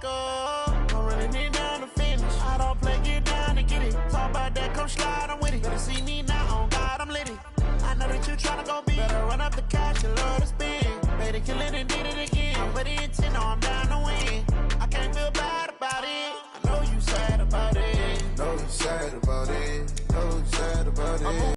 up. I'm running it down to finish. I don't play, get down and get it. Talk about that, come slide, I'm with it. Better see me now, on God, I'm litty. I know that you tryna go big. Better run up the cash, you love to spend. Better kill it and did it again. I'm ready and 10, no, I'm down to win. I can't feel bad about it. I know you sad about it. Know you sad about it. Know you sad about it.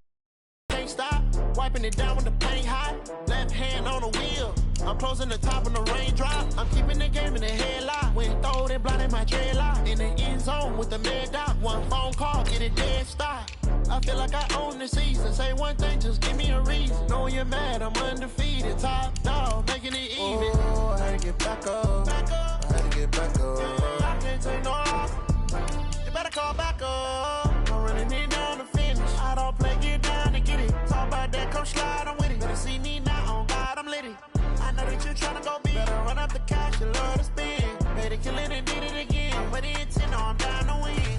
Can't stop, wiping it down when the paint hot. Left hand on the wheel. I'm closing the top when the raindrop. I'm keeping the game in the headlock. When throwed and blinded my dreadlock. In the end zone with the mad dot. One phone call, get it dead stop. I feel like I own the season. Say one thing, just give me a reason. Knowing you're mad, I'm undefeated. Top dog, making it even. Oh, I had to get back up. Back up. I had to get back up. Yeah, I can't take no loss. You better call back up. I'm running it down to finish. I don't play, get down and get it. Talk about that, come slide, I'm with it. Better see me now, on God, I'm litty. I know that you tryna go big. Better run up the cash, you love to spend. Better kill it and did it again. I'm ready and 10, no, I'm down to win.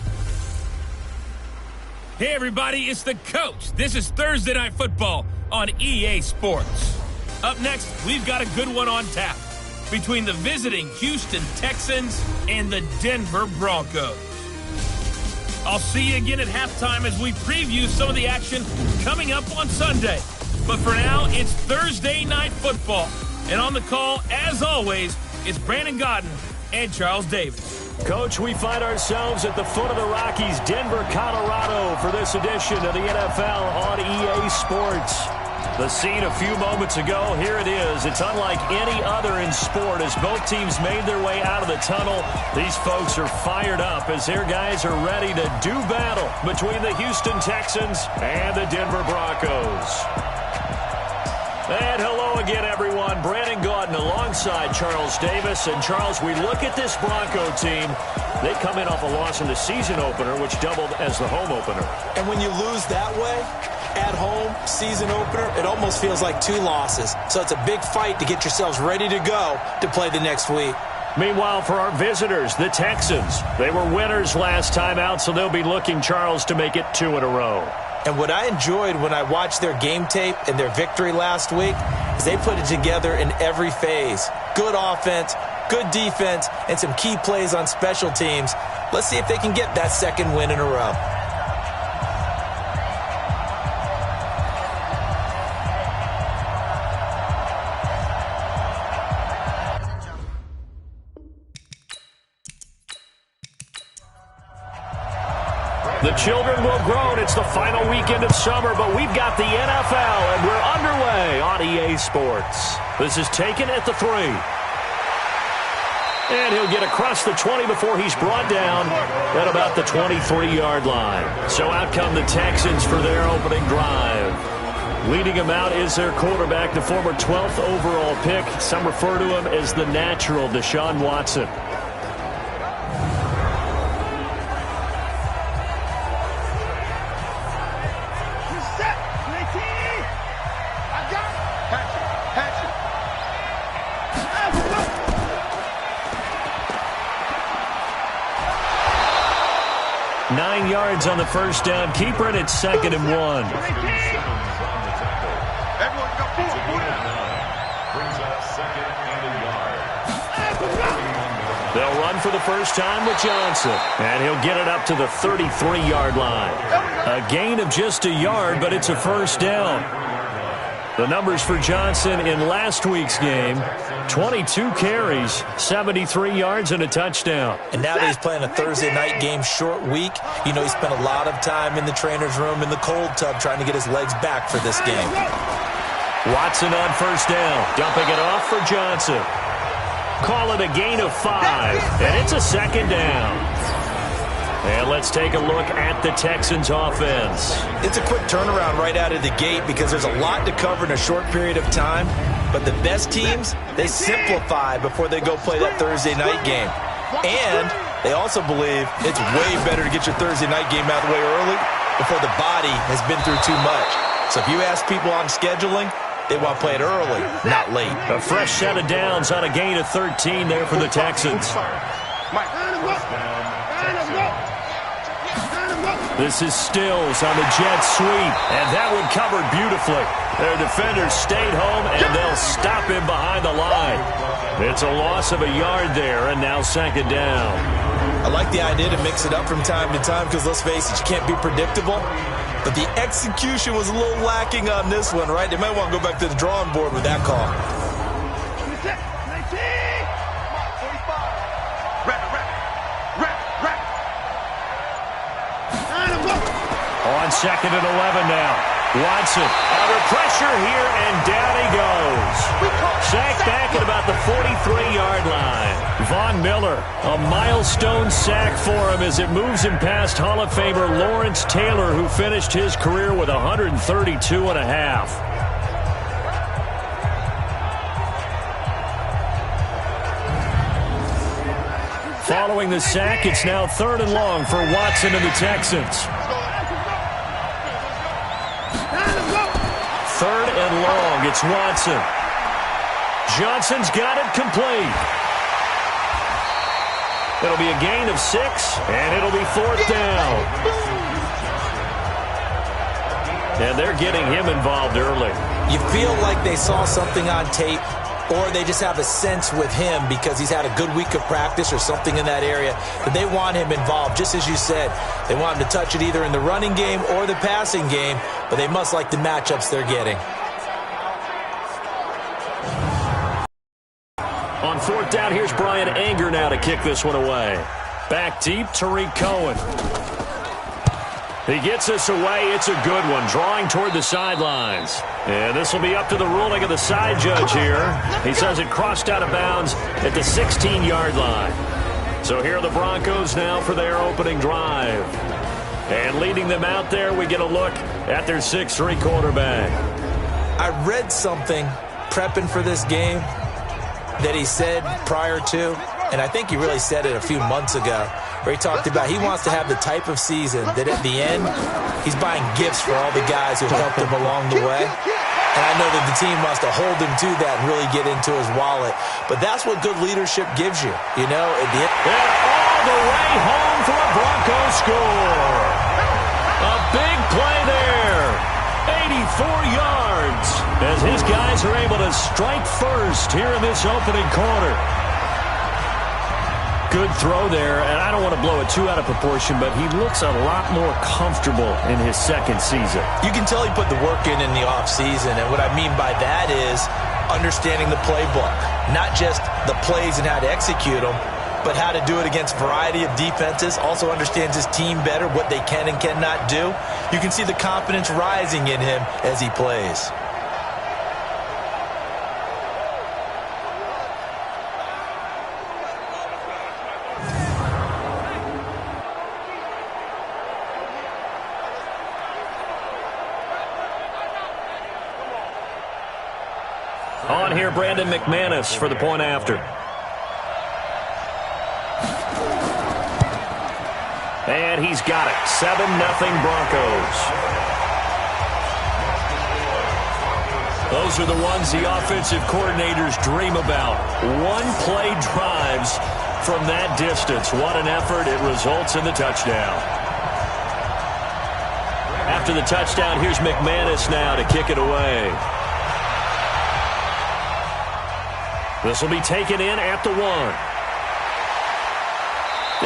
Hey, everybody, it's the coach. This is Thursday Night Football on EA Sports. Up next, we've got a good one on tap between the visiting Houston Texans and the Denver Broncos. I'll see you again at halftime as we preview some of the action coming up on Sunday. But for now, it's Thursday Night Football. And on the call, as always, it's Brandon Godden and Charles Davis. Coach, we find ourselves at the foot of the Rockies, Denver, Colorado, for this edition of the NFL on EA Sports. The scene a few moments ago, here it is. It's unlike any other in sport as both teams made their way out of the tunnel. These folks are fired up as their guys are ready to do battle between the Houston Texans and the Denver Broncos. And hello again, everyone. Brandon Gaudin alongside Charles Davis. And, Charles, we look at this Bronco team. They come in off a loss in the season opener, which doubled as the home opener. And when you lose that way, at home, season opener, it almost feels like two losses. So it's a big fight to get yourselves ready to go to play the next week. Meanwhile, for our visitors, the Texans, they were winners last time out, so they'll be looking, Charles, to make it 2 in a row. And what I enjoyed when I watched their game tape and their victory last week is they put it together in every phase. Good offense, good defense, and some key plays on special teams. Let's see if they can get that second win in a row. The children will grow, and it's the final weekend of summer, but we've got the NFL, and we're underway on EA Sports. This is taken at the 3. And he'll get across the 20 before he's brought down at about the 23-yard line. So out come the Texans for their opening drive. Leading him out is their quarterback, the former 12th overall pick. Some refer to him as the natural, Deshaun Watson. Yards on the first down. Keeper it at 2nd and 1. They'll run for the first time with Johnson. And he'll get it up to the 33-yard line. A gain of just a yard, but it's a first down. The numbers for Johnson in last week's game, 22 carries, 73 yards, and a touchdown. And now that he's playing a Thursday night game, short week, you know he spent a lot of time in the trainer's room in the cold tub trying to get his legs back for this game. Watson on first down, dumping it off for Johnson. Call it a gain of 5, and it's a second down. And let's take a look at the Texans offense. It's a quick turnaround right out of the gate because there's a lot to cover in a short period of time. But the best teams, they simplify before they go play that Thursday night game. And they also believe it's way better to get your Thursday night game out of the way early before the body has been through too much. So if you ask people on scheduling, they want to play it early, not late. A fresh set of downs on a gain of 13 there for the Texans. This is Stills on the jet sweep, and that one covered beautifully. Their defenders stayed home, and they'll stop him behind the line. It's a loss of a yard there, and now second down. I like the idea to mix it up from time to time because, let's face it, you can't be predictable. But the execution was a little lacking on this one, right? They might want to go back to the drawing board with that call. On second and 11 now. Watson under pressure here, and down he goes. Sacked back at about the 43-yard line. Von Miller, a milestone sack for him as it moves him past Hall of Famer Lawrence Taylor, who finished his career with 132 and a half. Following the sack, it's now 3rd and long for Watson and the Texans. 3rd and long, it's Watson. Johnson's got it complete. It'll be a gain of 6, and it'll be 4th down. And they're getting him involved early. You feel like they saw something on tape, or they just have a sense with him because he's had a good week of practice or something in that area that they want him involved. Just as you said, they want him to touch it either in the running game or the passing game, but they must like the matchups they're getting. On 4th down, here's Brian Anger now to kick this one away. Back deep, Tariq Cohen. He gets this away. It's a good one, drawing toward the sidelines. And this will be up to the ruling of the side judge here. He says it crossed out of bounds at the 16-yard line. So here are the Broncos now for their opening drive. And leading them out there, we get a look at their 6'3" quarterback. I read something prepping for this game that he said prior to, and I think he really said it a few months ago, where he talked about he wants to have the type of season that at the end, he's buying gifts for all the guys who helped him along the way. And I know that the team wants to hold him to that and really get into his wallet. But that's what good leadership gives you, you know. At the end. And all the way home for a Broncos score. A big play there. 84 yards as his guys are able to strike first here in this opening quarter. Good throw there, and I don't want to blow it too out of proportion, but he looks a lot more comfortable in his second season. You can tell he put the work in the offseason, and what I mean by that is understanding the playbook. Not just the plays and how to execute them, but how to do it against a variety of defenses. Also understands his team better, what they can and cannot do. You can see the confidence rising in him as he plays. On here, Brandon McManus for the point after. And he's got it. 7-0 Broncos. Those are the ones the offensive coordinators dream about. One-play drives from that distance. What an effort. It results in the touchdown. After the touchdown, here's McManus now to kick it away. This will be taken in at the 1.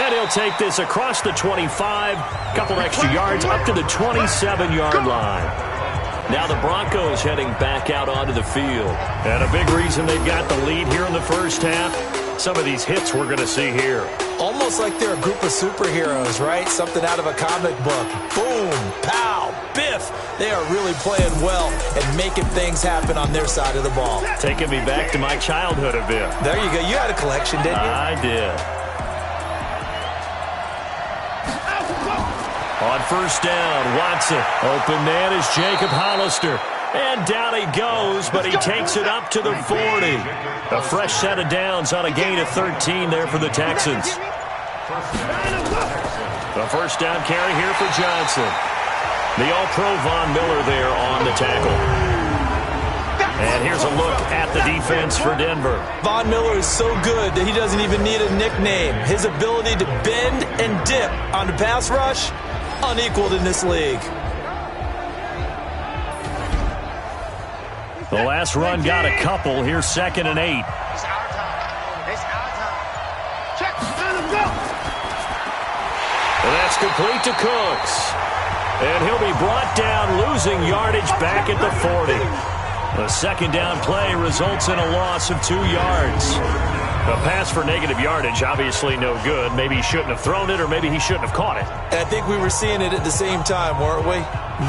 And he'll take this across the 25, couple extra yards up to the 27-yard line. Now the Broncos heading back out onto the field. And a big reason they've got the lead here in the first half, some of these hits we're going to see here. Almost like they're a group of superheroes, right? Something out of a comic book. Boom, pow, biff. They are really playing well and making things happen on their side of the ball. Taking me back to my childhood a bit. There you go. You had a collection, didn't you? I did. On first down, Watson. Open man is Jacob Hollister. And down he goes, but he takes it up to the 40. A fresh set of downs on a gain of 13 there for the Texans. The first down carry here for Johnson. The All-Pro Von Miller there on the tackle. And here's a look at the defense for Denver. Von Miller is so good that he doesn't even need a nickname. His ability to bend and dip on the pass rush, unequaled in this league. The last run got a couple. Here's 2nd and 8. It's our time. It's our time. Check. Let's go. And that's complete to Cooks. And he'll be brought down, losing yardage back at the 40. The 2nd down play results in a loss of 2 yards. A pass for negative yardage, obviously no good. Maybe he shouldn't have thrown it, or maybe he shouldn't have caught it. And I think we were seeing it at the same time, weren't we?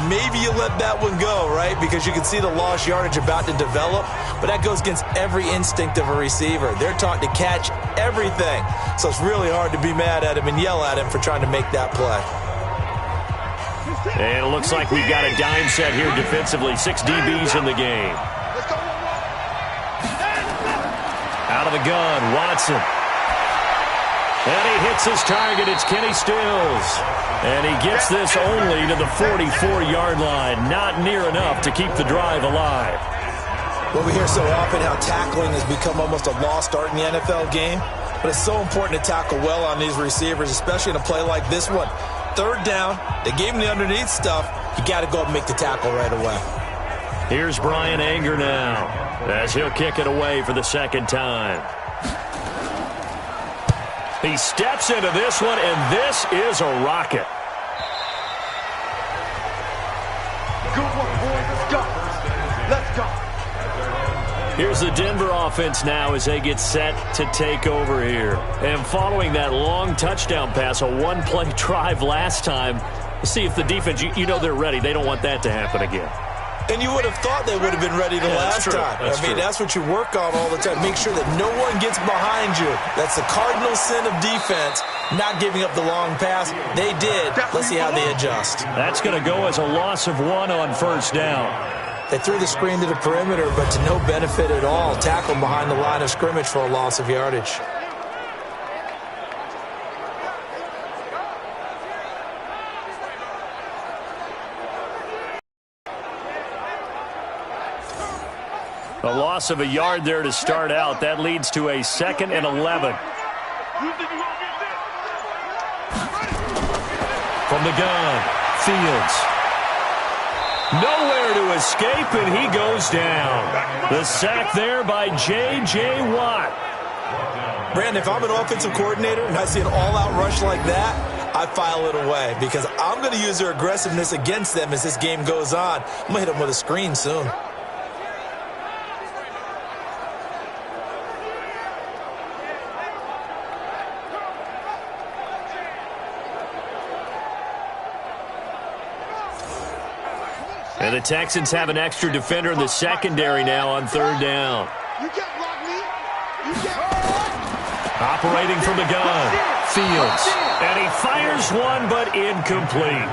Maybe you let that one go, right? Because you can see the lost yardage about to develop. But that goes against every instinct of a receiver. They're taught to catch everything. So it's really hard to be mad at him and yell at him for trying to make that play. And it looks like we've got a dime set here defensively. 6 DBs in the game. Out of the gun, Watson. And he hits his target. It's Kenny Stills. And he gets this only to the 44-yard line. Not near enough to keep the drive alive. Well, we hear so often how tackling has become almost a lost art in the NFL game. But it's so important to tackle well on these receivers, especially in a play like this one. 3rd down, they gave him the underneath stuff. You got to go up and make the tackle right away. Here's Brian Anger now, as he'll kick it away for the 2nd time. He steps into this one, and this is a rocket. Good one, boys. Let's go. Let's go. Here's the Denver offense now as they get set to take over here. And following that long touchdown pass, a 1-play drive last time, let's see if the defense, you know they're ready. They don't want that to happen again. And you would have thought they would have been ready the last time. That's what you work on all the time. Make sure that no one gets behind you. That's the cardinal sin of defense, not giving up the long pass. They did. Let's see how they adjust. That's going to go as a loss of 1 on 1st down. They threw the screen to the perimeter, but to no benefit at all. Tackled behind the line of scrimmage for a loss of yardage. A loss of a yard there to start out. That leads to a 2nd and 11. From the gun, Fields. Nowhere to escape, and he goes down. The sack there by J.J. Watt. Brandon, if I'm an offensive coordinator and I see an all-out rush like that, I file it away because I'm going to use their aggressiveness against them as this game goes on. I'm going to hit them with a screen soon. And the Texans have an extra defender in the secondary now on 3rd down. Operating from the gun, Fields. And he fires one, but incomplete.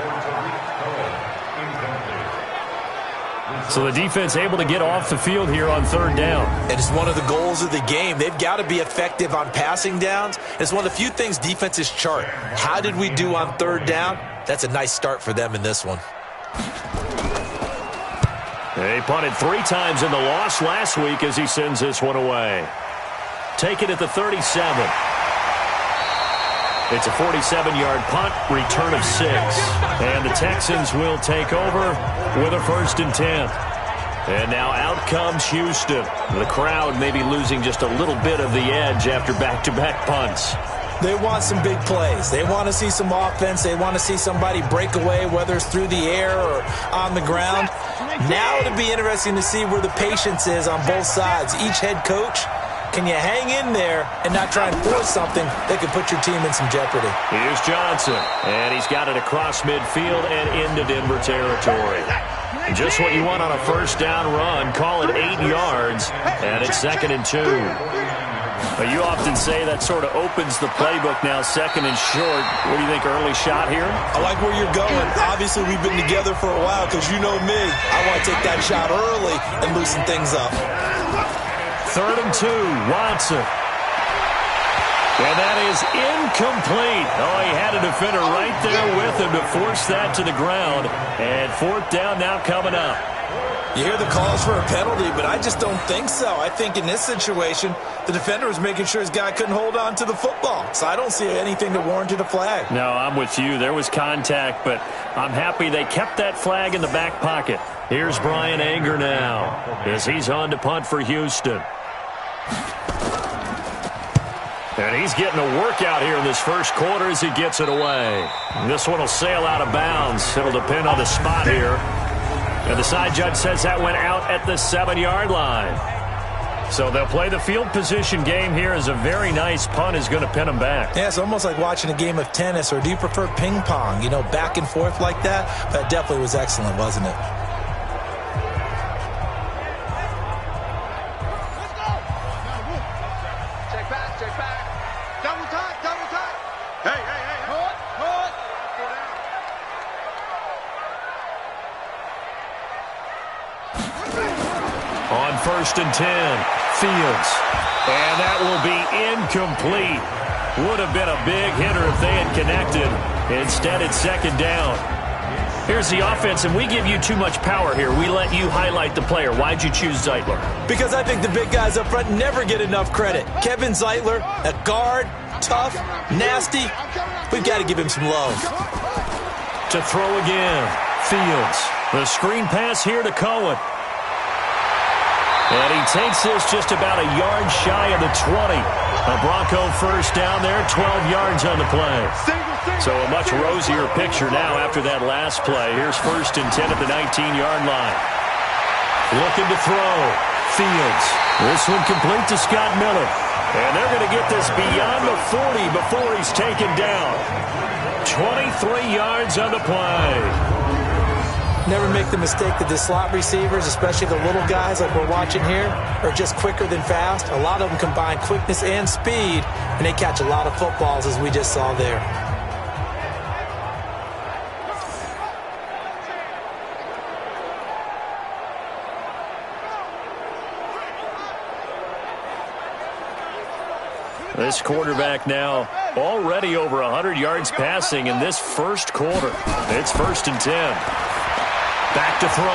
So the defense able to get off the field here on 3rd down. And it's one of the goals of the game. They've got to be effective on passing downs. It's one of the few things defenses chart. How did we do on 3rd down? That's a nice start for them in this one. They punted 3 times in the loss last week as he sends this one away. Take it at the 37. It's a 47-yard punt, return of 6. And the Texans will take over with a 1st and 10. And now out comes Houston. The crowd may be losing just a little bit of the edge after back-to-back punts. They want some big plays. They want to see some offense. They want to see somebody break away, whether it's through the air or on the ground. Now it'll be interesting to see where the patience is on both sides. Each head coach, can you hang in there and not try and force something that could put your team in some jeopardy? Here's Johnson, and he's got it across midfield and into Denver territory. Just what you want on a 1st down run. Call it 8 yards, and it's 2nd and 2. But you often say that sort of opens the playbook now, 2nd and short. What do you think, early shot here? I like where you're going. Obviously, we've been together for a while because you know me. I want to take that shot early and loosen things up. 3rd and 2, Watson. And that is incomplete. Oh, he had a defender right there with him to force that to the ground. And 4th down now coming up. You hear the calls for a penalty, but I just don't think so. I think in this situation, the defender was making sure his guy couldn't hold on to the football. So I don't see anything that warranted a flag. No, I'm with you. There was contact, but I'm happy they kept that flag in the back pocket. Here's Brian Anger now as he's on to punt for Houston. And he's getting a workout here in this first quarter as he gets it away. And this one will sail out of bounds. It'll depend on the spot here. And the side judge says that went out at the 7-yard line. So they'll play the field position game here as a very nice punt is going to pin them back. Yeah, it's almost like watching a game of tennis, or do you prefer ping pong? You know, back and forth like that? That definitely was excellent, wasn't it? On 1st and 10, Fields. And that will be incomplete. Would have been a big hitter if they had connected. Instead, it's 2nd down. Here's the offense, and we give you too much power here. We let you highlight the player. Why'd you choose Zeitler? Because I think the big guys up front never get enough credit. Kevin Zeitler, a guard, tough, nasty. We've got to give him some love. To throw again, Fields. The screen pass here to Cohen. And he takes this just about a yard shy of the 20. A Bronco first down there, 12 yards on the play. So a much rosier picture now after that last play. Here's 1st and 10 at the 19-yard line. Looking to throw. Fields. This one complete to Scott Miller. And they're going to get this beyond the 40 before he's taken down. 23 yards on the play. Never make the mistake that the slot receivers, especially the little guys like we're watching here, are just quicker than fast. A lot of them combine quickness and speed, and they catch a lot of footballs, as we just saw there. This quarterback now already over 100 yards passing in this first quarter. It's 1st and 10. Back to throw.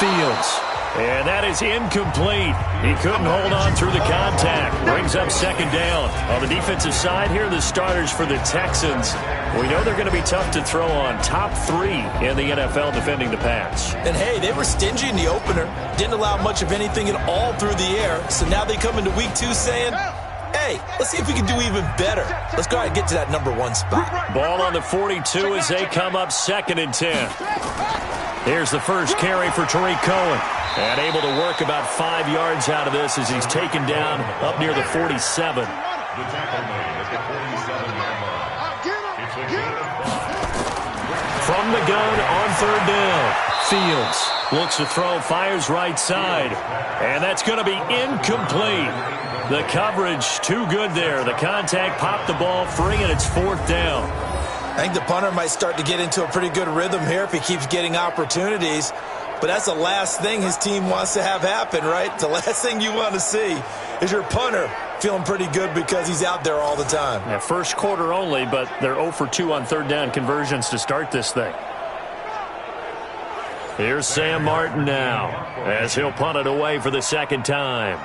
Fields. And that is incomplete. He couldn't hold on through the contact. Brings up 2nd down. On the defensive side here, the starters for the Texans. We know they're going to be tough to throw on. Top 3 in the NFL defending the pass. And, hey, they were stingy in the opener. Didn't allow much of anything at all through the air. So now they come into week 2 saying, hey, let's see if we can do even better. Let's go ahead and get to that number 1 spot. Ball on the 42 as they come up 2nd and 10. Here's the first carry for Tariq Cohen. And able to work about 5 yards out of this as he's taken down up near the 47. From the gun on 3rd down. Fields looks to throw, fires right side. And that's going to be incomplete. The coverage too good there. The contact popped the ball free, and it's 4th down. I think the punter might start to get into a pretty good rhythm here if he keeps getting opportunities. But that's the last thing his team wants to have happen, right? The last thing you want to see is your punter feeling pretty good because he's out there all the time. Yeah, first quarter only, but they're 0 for 2 on 3rd down conversions to start this thing. Here's Sam Martin now as he'll punt it away for the 2nd time.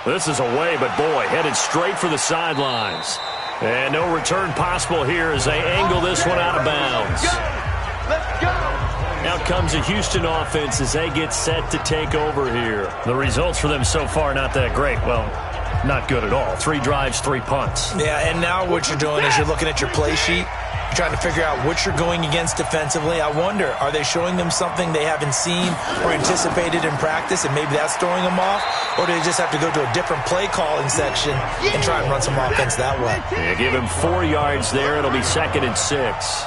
This is away, but boy, headed straight for the sidelines. And no return possible here as they angle this one out of bounds. Let's go! Out comes the Houston offense as they get set to take over here. The results for them so far not that great. Well, not good at all. 3 drives, 3 punts. Yeah, and now what you're doing is you're looking at your play sheet, trying to figure out what you're going against defensively. I wonder, are they showing them something they haven't seen or anticipated in practice, and maybe that's throwing them off? Or do they just have to go to a different play calling section and try and run some offense that way? Yeah, give him 4 yards there. It'll be 2nd and 6.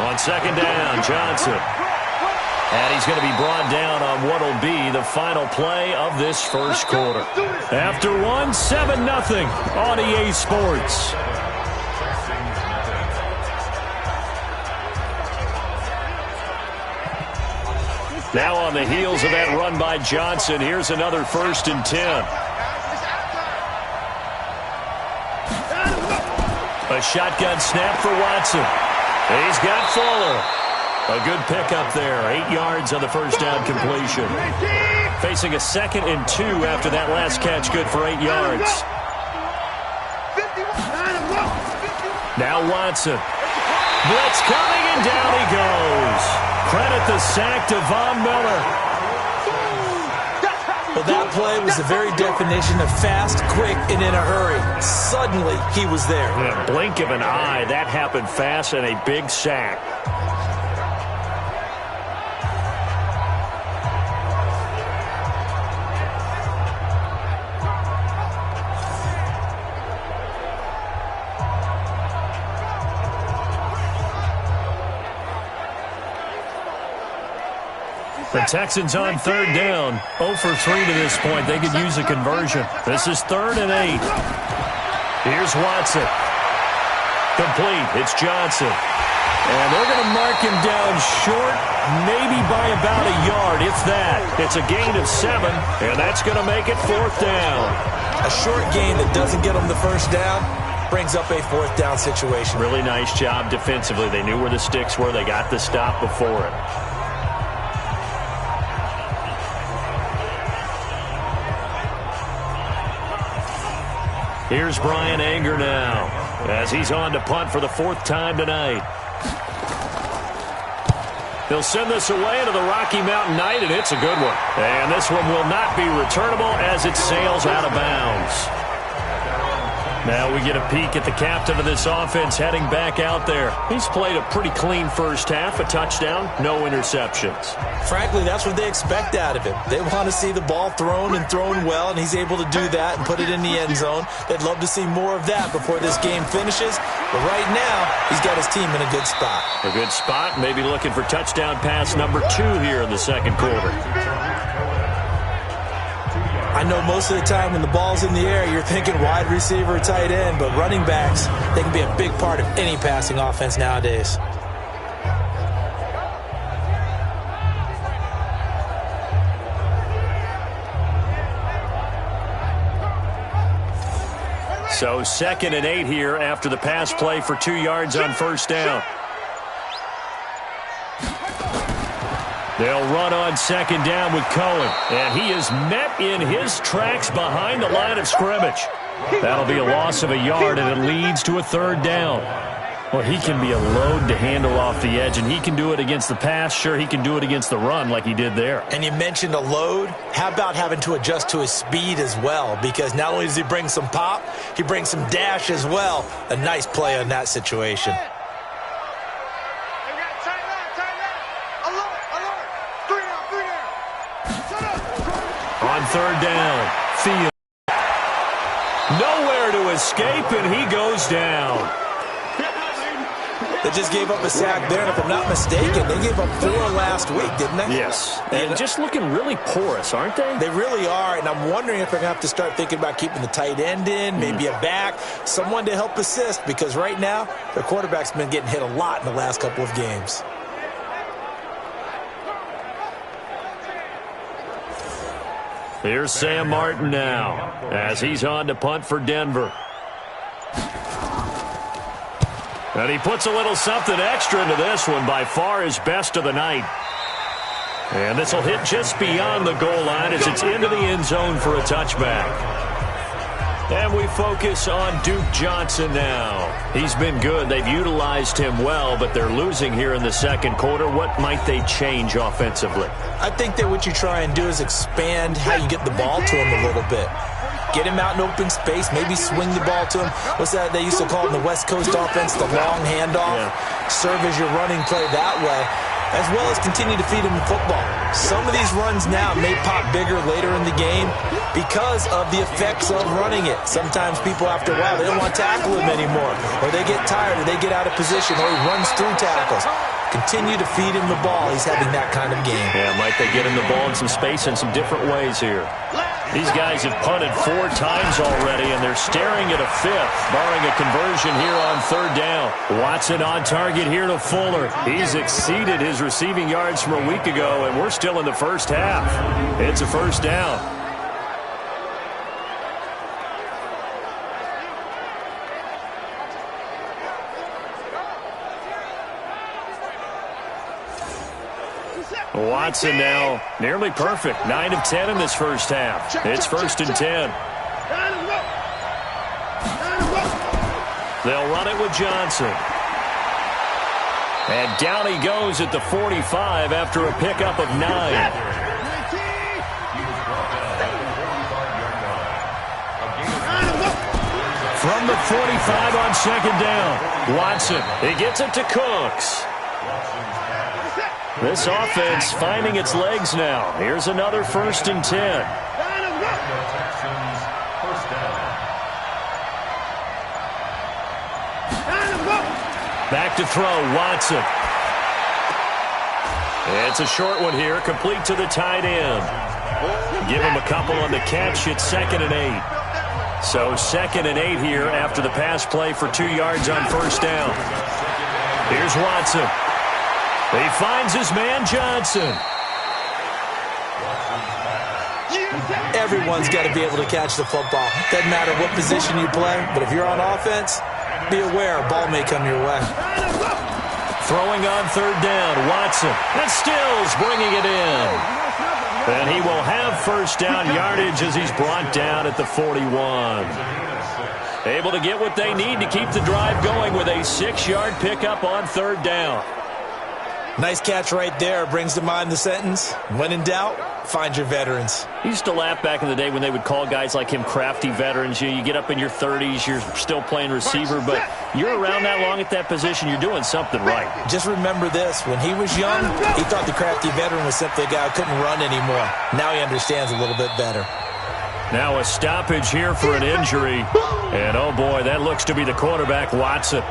On 2nd down, Johnson. And he's going to be brought down on what will be the final play of this first quarter. After one, 7-0 on EA Sports. Now on the heels of that run by Johnson, here's another 1st and 10. A shotgun snap for Watson. He's got Fuller. A good pickup there. 8 yards on the first down completion. Facing a 2nd and 2 after that last catch. Good for 8 yards. Now Watson. Blitz coming, and down he goes. Credit the sack to Von Miller. Well, that play was the very definition of fast, quick, and in a hurry. Suddenly, he was there. In a blink of an eye, that happened fast, and a big sack. The Texans on 3rd down. 0 for 3 to this point. They could use a conversion. This is 3rd and 8. Here's Watson. Complete. It's Johnson. And they're going to mark him down short, maybe by about a yard, if that. It's a gain of 7, and that's going to make it 4th down. A short gain that doesn't get them the first down brings up a 4th down situation. Really nice job defensively. They knew where the sticks were. They got the stop before it. Here's Brian Anger now as he's on to punt for the 4th time tonight. He'll send this away into the Rocky Mountain Night, and it's a good one. And this one will not be returnable as it sails out of bounds. Now we get a peek at the captain of this offense heading back out there. He's played a pretty clean first half, a touchdown, no interceptions. Frankly, that's what they expect out of him. They want to see the ball thrown and thrown well, and he's able to do that and put it in the end zone. They'd love to see more of that before this game finishes. But right now, he's got his team in a good spot. A good spot, maybe looking for touchdown pass number 2 here in the 2nd quarter. I know most of the time when the ball's in the air, you're thinking wide receiver, tight end, but running backs, they can be a big part of any passing offense nowadays. So 2nd and 8 here after the pass play for 2 yards on first down. They'll run on 2nd down with Cohen. And he is met in his tracks behind the line of scrimmage. That'll be a loss of a yard, and it leads to a 3rd down. Well, he can be a load to handle off the edge, and he can do it against the pass. Sure, he can do it against the run like he did there. And you mentioned a load. How about having to adjust to his speed as well? Because not only does he bring some pop, he brings some dash as well. A nice play on that situation. On 3rd down, Field. Nowhere to escape, and he goes down. They just gave up a sack there, and if I'm not mistaken, they gave up 4 last week, didn't they? Yes, and just looking really porous, aren't they? They really are, and I'm wondering if they're going to have to start thinking about keeping the tight end in, maybe a back, someone to help assist, because right now, their quarterback's been getting hit a lot in the last couple of games. Here's Sam Martin now as he's on to punt for Denver. And he puts a little something extra into this one, by far his best of the night. And this will hit just beyond the goal line as it's into the end zone for a touchback. And we focus on Duke Johnson now. He's been good. They've utilized him well, but they're losing here in the 2nd quarter. What might they change offensively? I think that what you try and do is expand how you get the ball to him a little bit. Get him out in open space, maybe swing the ball to him. What's that they used to call in the West Coast offense, the long handoff? Yeah. Serve as your running play that way, as well as continue to feed him the football. Some of these runs now may pop bigger later in the game because of the effects of running it. Sometimes people, after a while, they don't want to tackle him anymore, or they get tired, or they get out of position, or he runs through tackles. Continue to feed him the ball. He's having that kind of game. Yeah, might they get him the ball in some space in some different ways here. These guys have punted 4 times already, and they're staring at a 5th, barring a conversion here on 3rd down. Watson on target here to Fuller. He's exceeded his receiving yards from a week ago, and we're still in the first half. It's a 1st down. Watson now nearly perfect. 9 of 10 in this first half. It's 1st and 10. They'll run it with Johnson. And down he goes at the 45 after a pickup of 9. From the 45 on 2nd down. Watson, he gets it to Cooks. This offense finding its legs now. Here's another 1st and 10. Back to throw, Watson. It's a short one here, complete to the tight end. Give him a couple on the catch. It's 2nd and 8. So 2nd and 8 here after the pass play for 2 yards on 1st down. Here's Watson. He finds his man Johnson. Everyone's got to be able to catch the football. Doesn't matter what position you play, but if you're on offense, be aware a ball may come your way. Throwing on 3rd down, Watson. And Stills bringing it in. And he will have 1st down yardage as he's brought down at the 41. Able to get what they need to keep the drive going with a 6-yard pickup on 3rd down. Nice catch right there. Brings to mind the sentence, when in doubt, find your veterans. I used to laugh back in the day when they would call guys like him crafty veterans. You get up in your 30s, you're still playing receiver, but you're around that long at that position, you're doing something right. Just remember this. When he was young, he thought the crafty veteran was simply a guy who couldn't run anymore. Now he understands a little bit better. Now a stoppage here for an injury. And, oh, boy, that looks to be the quarterback, Watson.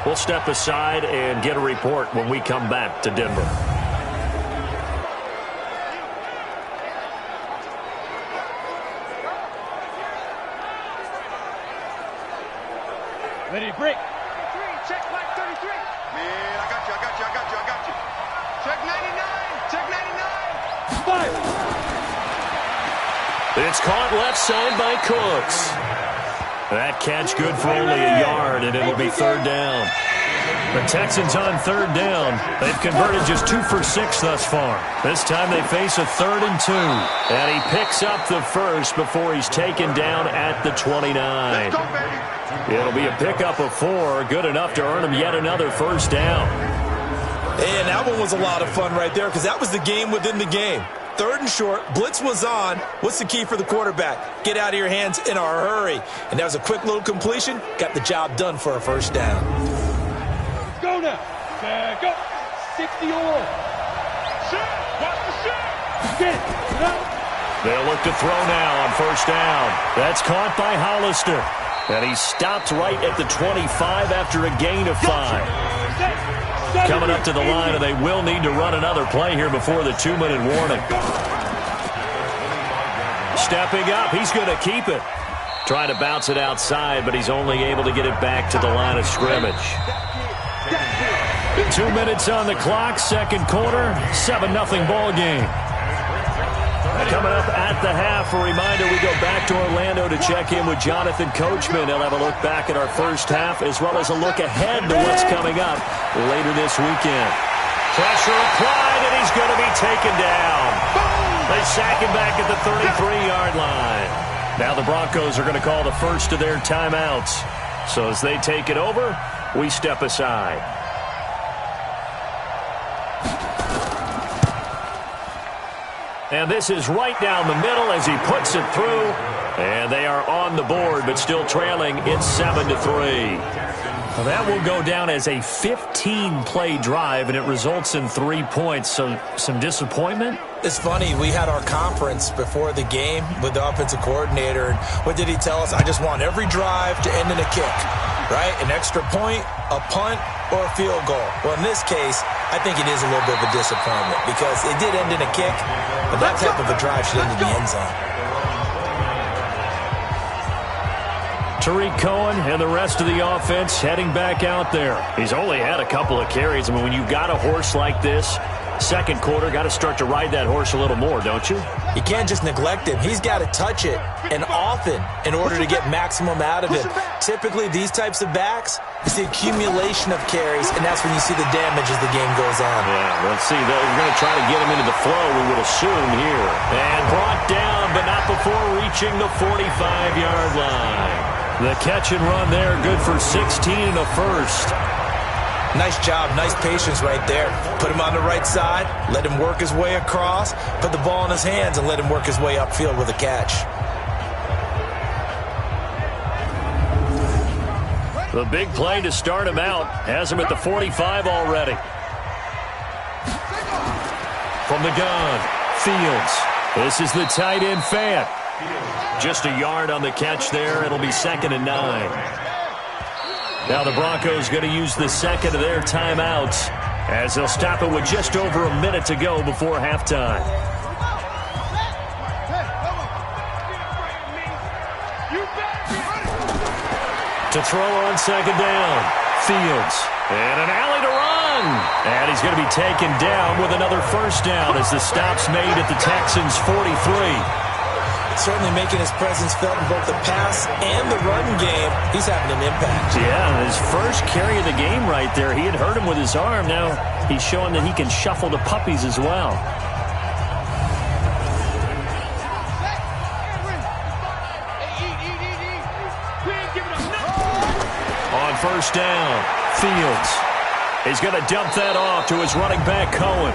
We'll step aside and get a report when we come back to Denver. Ready to break. 33, check flag 33. Man, I got you. Check 99. Fire. It's caught left side by Cooks. That catch good for only a yard, and it'll be 3rd down. The Texans on 3rd down. They've converted just 2 for 6 thus far. This time they face a 3rd and 2. And he picks up the first before he's taken down at the 29. It'll be a pickup of 4, good enough to earn him yet another 1st down. And that one was a lot of fun right there because that was the game within the game. 3rd and short, blitz was on. What's the key for the quarterback? Get out of your hands in a hurry. And that was a quick little completion. Got the job done for a 1st down. Let's go now. Back up. 60 all. Shot. Watch the shot. Get it. They'll look to throw now on 1st down. That's caught by Hollister. And he stopped right at the 25 after a gain of 5. Coming up to the line, and they will need to run another play here before the 2-minute warning. Stepping up, he's going to keep it. Trying to bounce it outside, but he's only able to get it back to the line of scrimmage. 2 minutes on the clock, 2nd quarter, 7-0 ball game. Coming up at the half, a reminder, we go back to Orlando to check in with Jonathan Coachman. He'll have a look back at our first half as well as a look ahead to what's coming up later this weekend. Pressure applied, and he's going to be taken down. They sack him back at the 33-yard line. Now the Broncos are going to call the first of their timeouts. So as they take it over, we step aside. And this is right down the middle as he puts it through. And they are on the board, but still trailing. It's 7-3. Well, that will go down as a 15-play drive, and it results in 3 points. So some disappointment? It's funny. We had our conference before the game with the offensive coordinator. And what did he tell us? I just want every drive to end in a kick, right? An extra point, a punt, or a field goal. Well, in this case, I think it is a little bit of a disappointment because it did end in a kick, but that type of a drive should end in the end zone. Tariq Cohen and the rest of the offense heading back out there. He's only had a couple of carries. I mean, when you've got a horse like this, Second quarter, got to start to ride that horse a little more, don't you? You can't just neglect him. He's got to touch it, and often, in order to get maximum out of it. Typically, these types of backs, it's the accumulation of carries, and that's when you see the damage as the game goes on. Yeah, let's see. They're going to try to get him into the flow, we would assume here. And brought down, but not before reaching the 45-yard line. The catch and run there, good for 16 and a first. Nice job, nice patience right there. Put him on the right side, let him work his way across, put the ball in his hands, and let him work his way upfield with a catch. The big play to start him out has him at the 45 already. From the gun, Fields. This is the tight end fan. Just a yard on the catch there. It'll be 2nd and 9. Now the Broncos going to use the second of their timeouts as they'll stop it with just over a minute to go before halftime. To throw on 2nd down, Fields. And an alley to run. And he's going to be taken down with another first down as the stop's made at the Texans' 43. Certainly making his presence felt in both the pass and the run game. He's having an impact. Yeah, his first carry of the game right there. He had hurt him with his arm. Now he's showing that he can shuffle the puppies as well. On first down, Fields. He's going to dump that off to his running back, Cohen.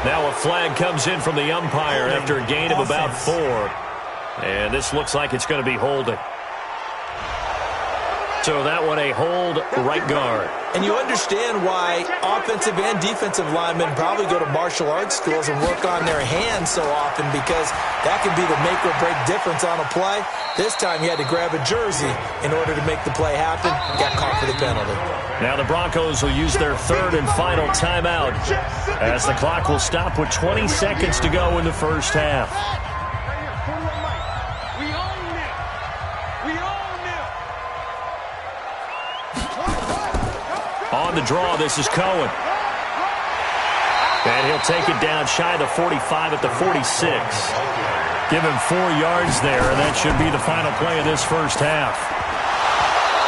Now a flag comes in from the umpire after a gain of about 4. And this looks like it's going to be holding. So that one a hold, right guard. And you understand why offensive and defensive linemen probably go to martial arts schools and work on their hands so often, because that can be the make or break difference on a play. This time he had to grab a jersey in order to make the play happen. Got caught for the penalty. Now the Broncos will use their 3rd and final timeout as the clock will stop with 20 seconds to go in the first half. On the draw, this is Cohen. And he'll take it down shy of the 45 at the 46. Give him 4 yards there, and that should be the final play of this first half.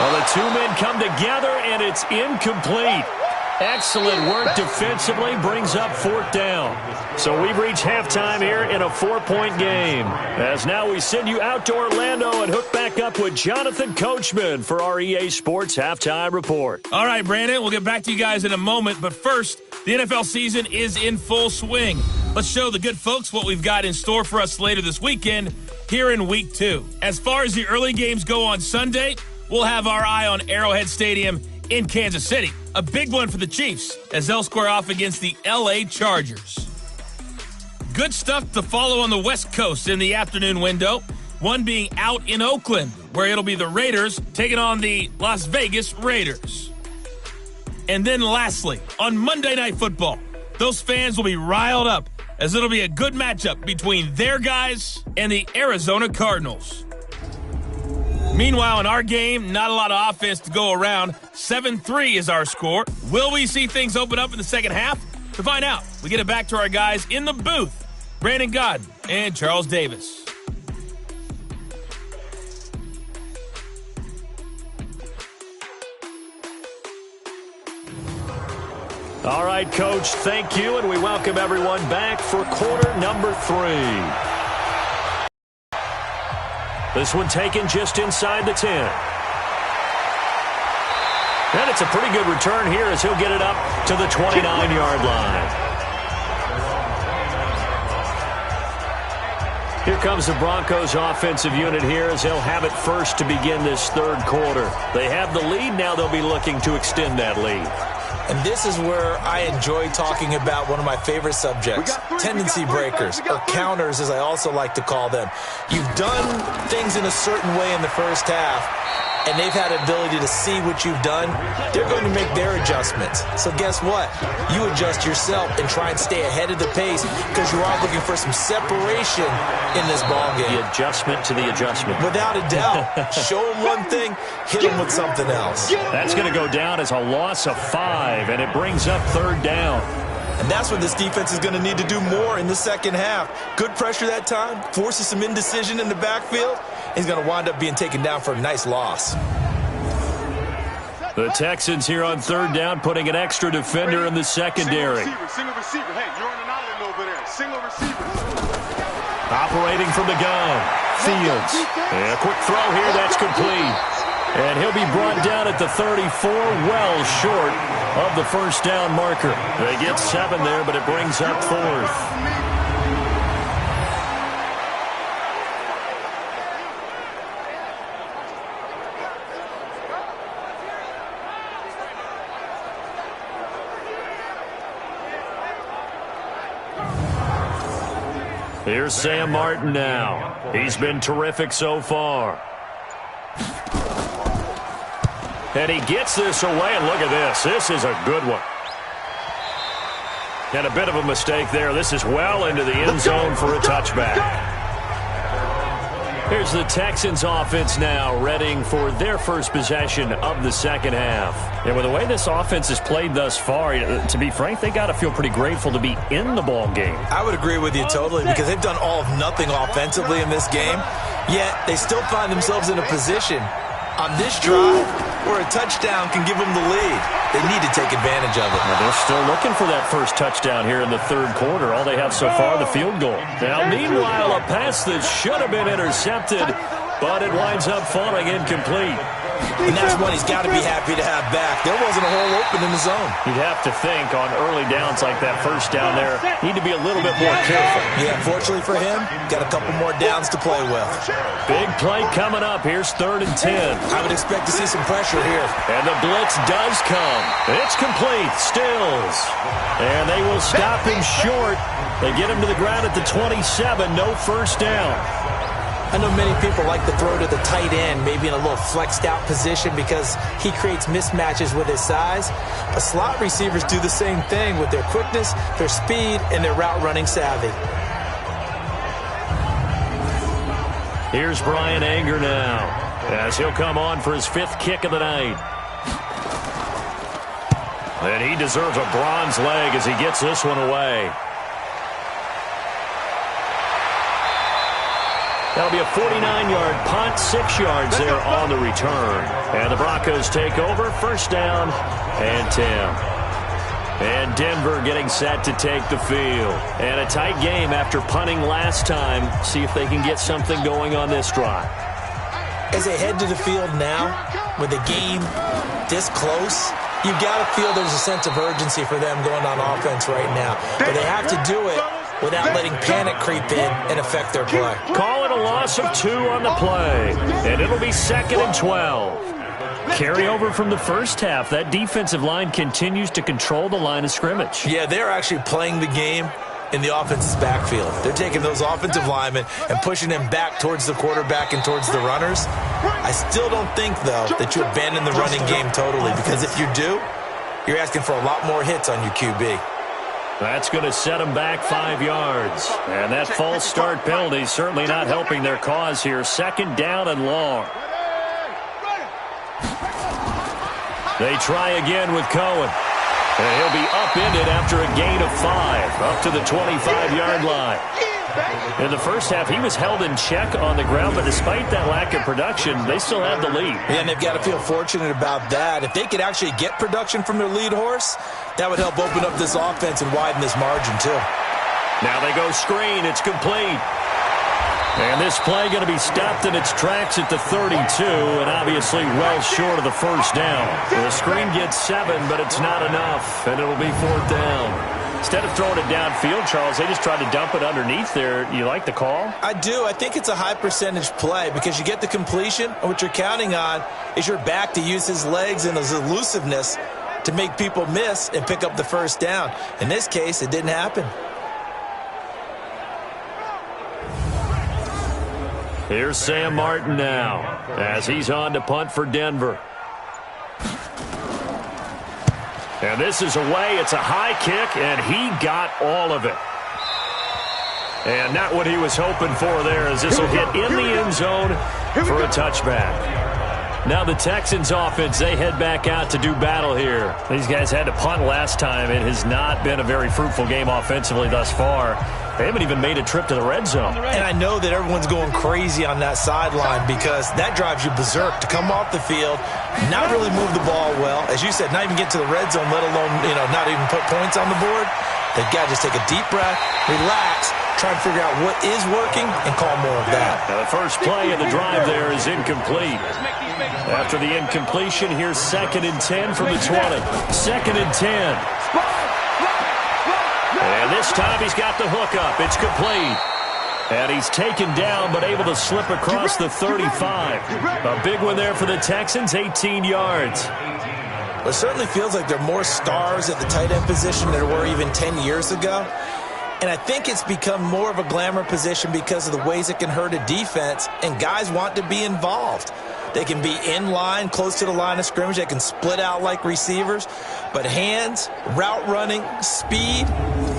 Well, the two men come together, and it's incomplete. Excellent work defensively, brings up 4th down. So we've reached halftime here in a 4-point game. As now we send you out to Orlando and hook back up with Jonathan Coachman for our EA Sports Halftime Report. All right, Brandon, we'll get back to you guys in a moment. But first, the NFL season is in full swing. Let's show the good folks what we've got in store for us later this weekend here in Week 2. As far as the early games go on Sunday, we'll have our eye on Arrowhead Stadium in Kansas City. A big one for the Chiefs as they'll square off against the L.A. Chargers. Good stuff to follow on the West Coast in the afternoon window. One being out in Oakland, where it'll be the Raiders taking on the Las Vegas Raiders. And then lastly, on Monday Night Football, those fans will be riled up as it'll be a good matchup between their guys and the Arizona Cardinals. Meanwhile, in our game, not a lot of offense to go around. 7-3 is our score. Will we see things open up in the second half? To find out, we get it back to our guys in the booth, Brandon Godden and Charles Davis. All right, Coach, thank you, and we welcome everyone back for quarter number 3. This one taken just inside the 10. And it's a pretty good return here as he'll get it up to the 29-yard line. Here comes the Broncos offensive unit here as they'll have it first to begin this third quarter. They have the lead. Now they'll be looking to extend that lead. And this is where I enjoy talking about one of my favorite subjects, tendency breakers, or counters as I also like to call them. You've done things in a certain way in the first half, and they've had an ability to see what you've done. They're going to make their adjustments. So guess what? You adjust yourself and try and stay ahead of the pace because you are looking for some separation in this ball game. The adjustment to the adjustment. Without a doubt. Show them one thing, hit them with something else. That's going to go down as a loss of 5, and it brings up third down. And that's what this defense is going to need to do more in the second half. Good pressure that time, forces some indecision in the backfield. He's going to wind up being taken down for a nice loss. The Texans here on third down, putting an extra defender in the secondary. Single receiver. Hey, you're on an island over there. Single receiver. Operating from the gun, Fields. And a quick throw here, that's complete. And he'll be brought down at the 34, well short of the first down marker. They get 7 there, but it brings up 4th. Here's Sam Martin now. He's been terrific so far. And he gets this away, and look at this. This is a good one. And a bit of a mistake there. This is well into the end zone for a touchback. Here's the Texans offense now, readying for their first possession of the second half. And with the way this offense has played thus far, to be frank, they got to feel pretty grateful to be in the ball game. I would agree with you totally, because they've done all of nothing offensively in this game, yet they still find themselves in a position on this drive where a touchdown can give them the lead. They need to take advantage of it. Well, they're still looking for that first touchdown here in the third quarter. All they have so far, the field goal. Now, meanwhile, a pass that should have been intercepted, but it winds up falling incomplete. And that's one he's got to be happy to have back. There wasn't a hole open in the zone. You'd have to think on early downs like that first down there, need to be a little bit more careful. Yeah, fortunately for him, got a couple more downs to play with. Big play coming up. Here's 3rd and 10. I would expect to see some pressure here. And the blitz does come. It's complete. Stills. And they will stop him short. They get him to the ground at the 27. No first down. I know many people like to throw to the tight end, maybe in a little flexed out position because he creates mismatches with his size. But slot receivers do the same thing with their quickness, their speed, and their route running savvy. Here's Brian Anger now, as he'll come on for his 5th kick of the night. And he deserves a bronze leg as he gets this one away. That'll be a 49-yard punt, 6 yards there on the return. And the Broncos take over, first down and 10. And Denver getting set to take the field. And a tight game after punting last time. See if they can get something going on this drive. As they head to the field now, with the game this close, you've got to feel there's a sense of urgency for them going on offense right now. But they have to do it without letting panic creep in and affect their play. Call it a loss of 2 on the play. And it'll be 2nd and 12. Carry over from the first half. That defensive line continues to control the line of scrimmage. Yeah, they're actually playing the game in the offense's backfield. They're taking those offensive linemen and pushing them back towards the quarterback and towards the runners. I still don't think, though, that you abandon the running game totally, because if you do, you're asking for a lot more hits on your QB. That's going to set them back 5 yards. And that false start penalty certainly not helping their cause here. 2nd down and long. They try again with Cohen. And he'll be upended after a gain of 5, up to the 25-yard line. In the first half, he was held in check on the ground, but despite that lack of production, they still have the lead. Yeah, and they've got to feel fortunate about that. If they could actually get production from their lead horse, that would help open up this offense and widen this margin, too. Now they go screen. It's complete. And this play going to be stopped in its tracks at the 32, and obviously well short of the first down. The screen gets 7, but it's not enough, and it'll be 4th down. Instead of throwing it downfield, Charles, they just tried to dump it underneath there. You like the call? I do. I think it's a high percentage play because you get the completion, and what you're counting on is your back to use his legs and his elusiveness to make people miss and pick up the first down. In this case, it didn't happen. Here's Sam Martin now as he's on to punt for Denver. And this is away. It's a high kick, and he got all of it. And not what he was hoping for there, as this will hit in the end zone for a touchback. Now the Texans offense, they head back out to do battle here. These guys had to punt last time. It has not been a very fruitful game offensively thus far. They haven't even made a trip to the red zone. And I know that everyone's going crazy on that sideline because that drives you berserk to come off the field, not really move the ball well. As you said, not even get to the red zone, let alone, not even put points on the board. They've got to just take a deep breath, relax, try and figure out what is working, and call more of that. Now the first play of the drive there is incomplete. After the incompletion, here's 2nd and 10 from the 20. 2nd and 10. And this time he's got the hook up. It's complete. And he's taken down but able to slip across the 35. A big one there for the Texans, 18 yards. It certainly feels like there are more stars at the tight end position than there were even 10 years ago. And I think it's become more of a glamour position because of the ways it can hurt a defense, and guys want to be involved. They can be in line, close to the line of scrimmage. They can split out like receivers. But hands, route running, speed,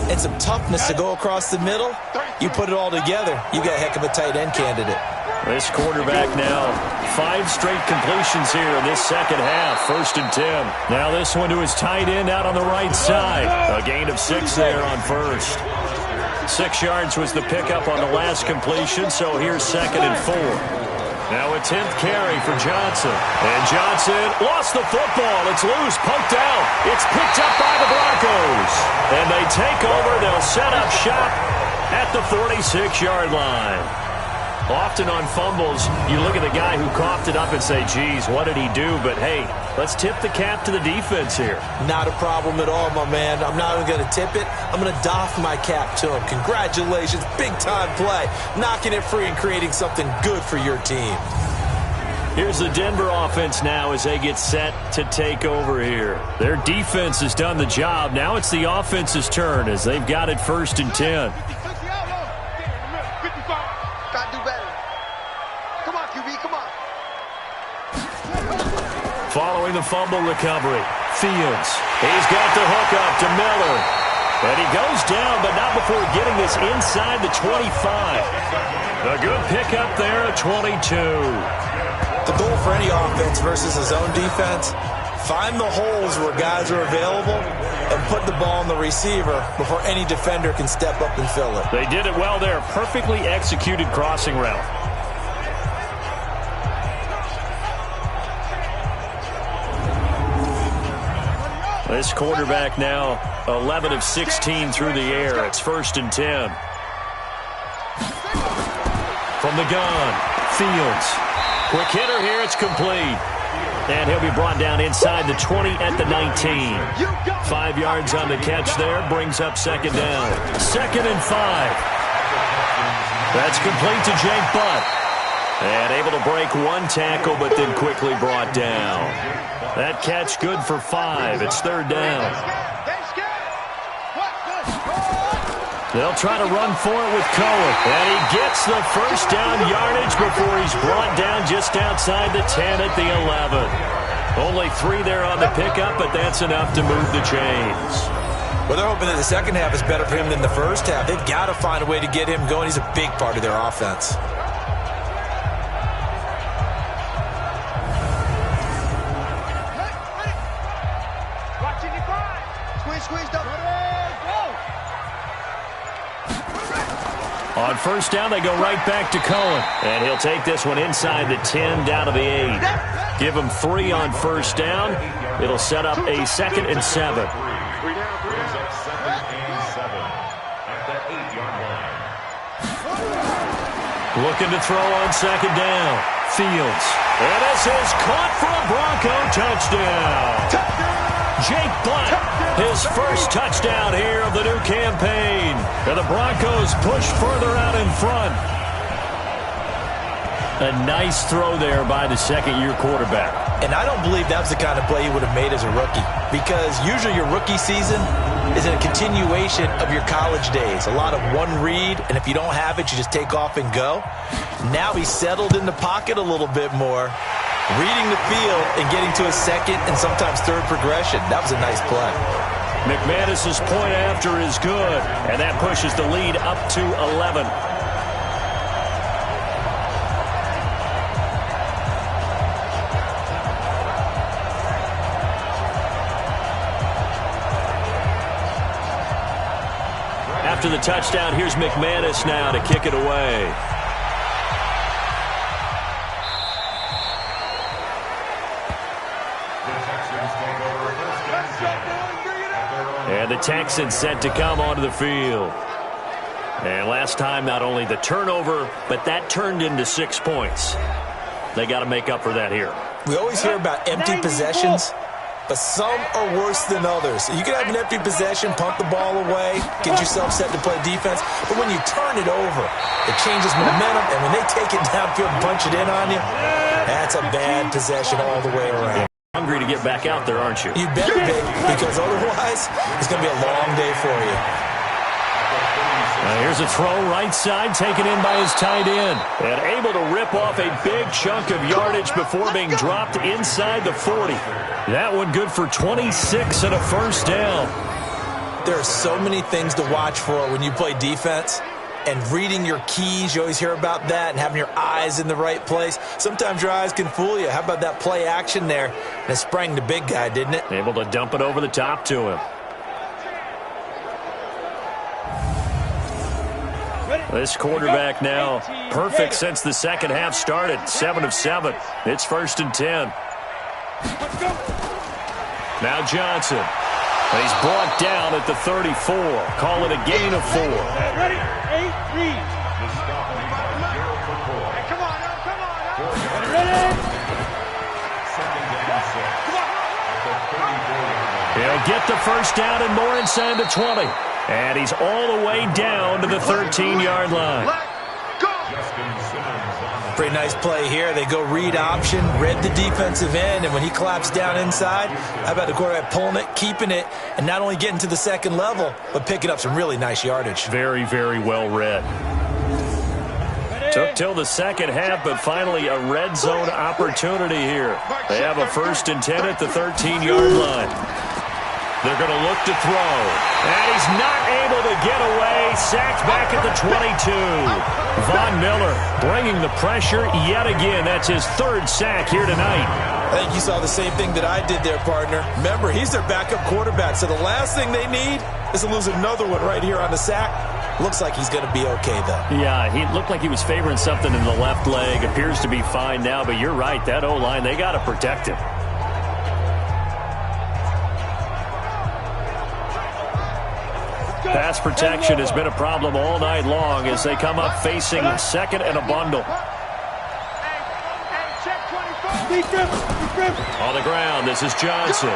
and some toughness to go across the middle, you put it all together, you got a heck of a tight end candidate. This quarterback now, 5 straight completions here in this second half. 1st and 10. Now this one to his tight end out on the right side. A gain of 6 there on 1st. 6 yards was the pickup on the last completion, so here's 2nd and 4. Now a 10th carry for Johnson. And Johnson lost the football. It's loose, poked out. It's picked up by the Broncos. And they take over. They'll set up shop at the 46-yard line. Often on fumbles, you look at the guy who coughed it up and say, geez, what did he do? But, hey, let's tip the cap to the defense here. Not a problem at all, my man. I'm not even going to tip it. I'm going to doff my cap to him. Congratulations. Big-time play. Knocking it free and creating something good for your team. Here's the Denver offense now as they get set to take over here. Their defense has done the job. Now it's the offense's turn as they've got it 1st and 10. Following the fumble recovery, Fields. He's got the hook up to Miller. And he goes down, but not before getting this inside the 25. A good pickup there at 22. The goal for any offense versus his own defense, find the holes where guys are available and put the ball on the receiver before any defender can step up and fill it. They did it well there. Perfectly executed crossing route. This quarterback now 11 of 16 through the air. It's 1st and 10. From the gun, Fields. Quick hitter here. It's complete. And he'll be brought down inside the 20 at the 19. 5 yards on the catch there. Brings up 2nd down. 2nd and 5. That's complete to Jake Butt. And able to break one tackle, but then quickly brought down. That catch good for 5. It's 3rd down. They'll try to run for it with Cohen. And he gets the 1st down yardage before he's brought down just outside the 10 at the 11. Only 3 there on the pickup, but that's enough to move the chains. Well, they're hoping that the second half is better for him than the first half. They've got to find a way to get him going. He's a big part of their offense. On 1st down, they go right back to Cohen. And he'll take this one inside the 10 down to the 8. Give him 3 on 1st down. It'll set up a 2nd and 7. Looking to throw on 2nd down. Fields. And this is caught for a Bronco touchdown. Jake Butt, his 1st touchdown here of the new campaign. And the Broncos push further out in front. A nice throw there by the 2nd-year quarterback. And I don't believe that was the kind of play he would have made as a rookie, because usually your rookie season is a continuation of your college days. A lot of one read, and if you don't have it, you just take off and go. Now he's settled in the pocket a little bit more, reading the field and getting to a 2nd and sometimes 3rd progression. That was a nice play. McManus's point after is good, and that pushes the lead up to 11. after the touchdown. Here's McManus now to kick it away. And the Texans set to come onto the field. And last time, not only the turnover, but that turned into 6 points. They got to make up for that here. We always hear about empty possessions, but some are worse than others. You can have an empty possession, pump the ball away, get yourself set to play defense, but when you turn it over, it changes momentum, and when they take it downfield and punch it in on you, that's a bad possession all the way around. Hungry to get back out there, aren't you? You better be, because otherwise, it's going to be a long day for you. Here's a throw right side taken in by his tight end. And able to rip off a big chunk of yardage before being dropped inside the 40. That one good for 26 and a first down. There are so many things to watch for when you play defense. And reading your keys, you always hear about that, and having your eyes in the right place. Sometimes your eyes can fool you. How about that play action there? And it sprang the big guy, didn't it? Able to dump it over the top to him. This quarterback now perfect since the second half started. 7 of 7. It's 1st and 10. Now Johnson. He's brought down at the 34. Call it a gain of 4. Ready? 8, read. Come on, come on. Ready? He'll get the first down and more inside the 20. And he's all the way down to the 13-yard line. Pretty nice play here. They go read option, read the defensive end, and when he claps down inside, how about the quarterback pulling it, keeping it, and not only getting to the second level, but picking up some really nice yardage. Very, very well read. Took till the second half, but finally a red zone opportunity here. They have a 1st and 10 at the 13-yard line. They're going to look to throw. And he's not able to get away. Sacked back at the 22. Von Miller bringing the pressure yet again. That's his 3rd sack here tonight. I think you saw the same thing that I did there, partner. Remember, he's their backup quarterback, so the last thing they need is to lose another one right here on the sack. Looks like he's going to be okay, though. Yeah, he looked like he was favoring something in the left leg. Appears to be fine now, but you're right. That O-line, they got to protect him. Pass protection has been a problem all night long as they come up facing 2nd and a bundle. On the ground, this is Johnson.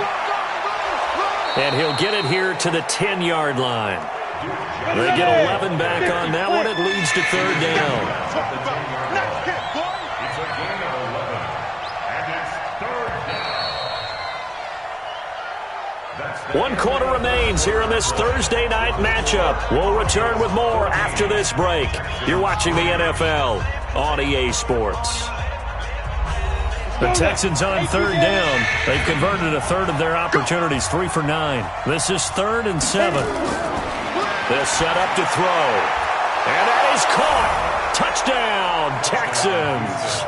And he'll get it here to the 10-yard line. They get 11 back on that one. It leads to 3rd down. 1 quarter remains here in this Thursday night matchup. We'll return with more after this break. You're watching the NFL on EA Sports. The Texans on 3rd down. They've converted a 1/3 of their opportunities, 3 for 9. This is 3rd and 7. They're set up to throw. And that is caught. Touchdown, Texans.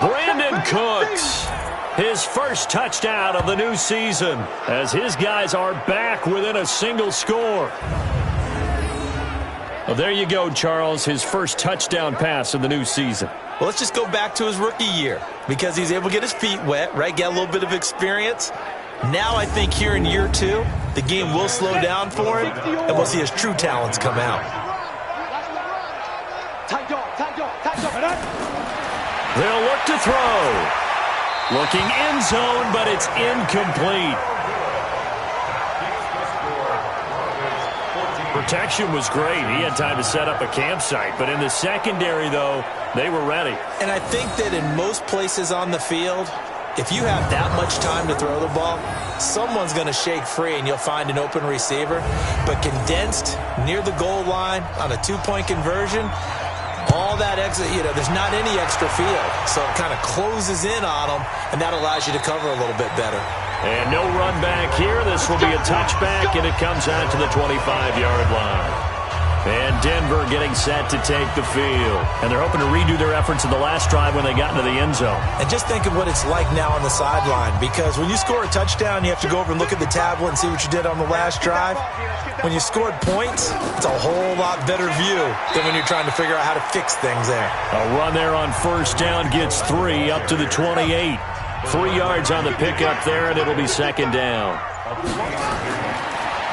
Brandon Cooks. His first touchdown of the new season as his guys are back within a single score. Well, there you go, Charles. His first touchdown pass of the new season. Well, let's just go back to his rookie year because he's able to get his feet wet, right? Get a little bit of experience. Now I think here in year 2, the game will slow down for him, and we'll see his true talents come out. They'll look to throw. Looking end zone, but it's incomplete. Protection was great. He had time to set up a campsite. But in the secondary, though, they were ready. And I think that in most places on the field, if you have that much time to throw the ball, someone's going to shake free and you'll find an open receiver. But condensed near the goal line on a 2-point conversion, all that extra, there's not any extra field. So it kind of closes in on them, and that allows you to cover a little bit better. And no run back here. This will be a touchback, and it comes out to the 25-yard line. And Denver getting set to take the field. And they're hoping to redo their efforts in the last drive when they got into the end zone. And just think of what it's like now on the sideline, because when you score a touchdown, you have to go over and look at the tablet and see what you did on the last drive. When you scored points, it's a whole lot better view than when you're trying to figure out how to fix things there. A run there on first down gets 3 up to the 28. 3 yards on the pickup there, and it'll be second down.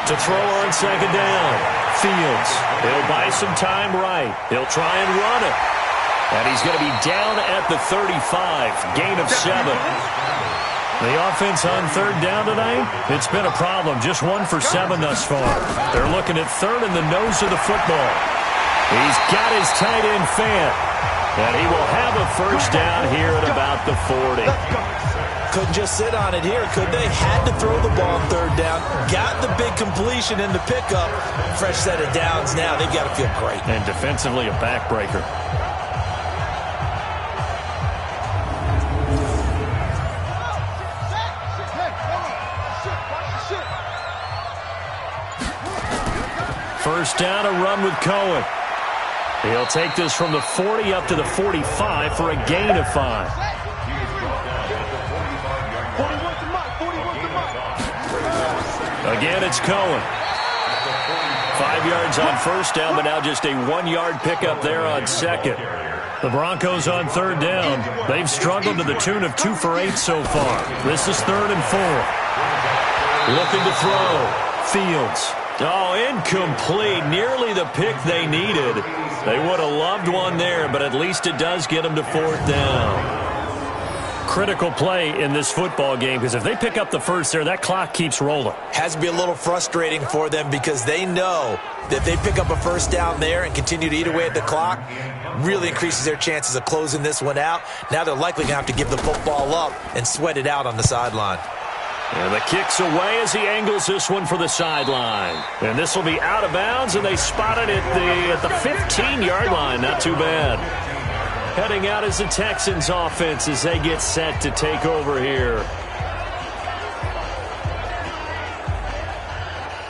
To throw on second down, Fields. He'll buy some time right. He'll try and run it. And he's going to be down at the 35, gain of 7. The offense on third down tonight, it's been a problem. Just 1 for 7 thus far. They're looking at third in the nose of the football. He's got his tight end Fant. And he will have a first down here at about the 40. Couldn't just sit on it here, could they? Had to throw the ball on third down. Got the big completion in the pickup. Fresh set of downs now. They've got to feel great. And defensively, a backbreaker. First down, a run with Cohen. He'll take this from the 40 up to the 45 for a gain of 5. Again, it's Cohen. 5 yards on first down, but now just a 1-yard pickup there on second. The Broncos on third down. They've struggled to the tune of 2 for 8 so far. This is 3rd and 4. Looking to throw. Fields. Oh, incomplete. Nearly the pick they needed. They would have loved one there, but at least it does get them to 4th down. Critical play in this football game, because if they pick up the first there, that clock keeps rolling. Has to be a little frustrating for them, because they know that if they pick up a first down there and continue to eat away at the clock, really increases their chances of closing this one out. Now they're likely going to have to give the football up and sweat it out on the sideline. And the kick's away as he angles this one for the sideline. And this will be out of bounds, and they spot it at the 15-yard line. Not too bad. Heading out is the Texans offense as they get set to take over here.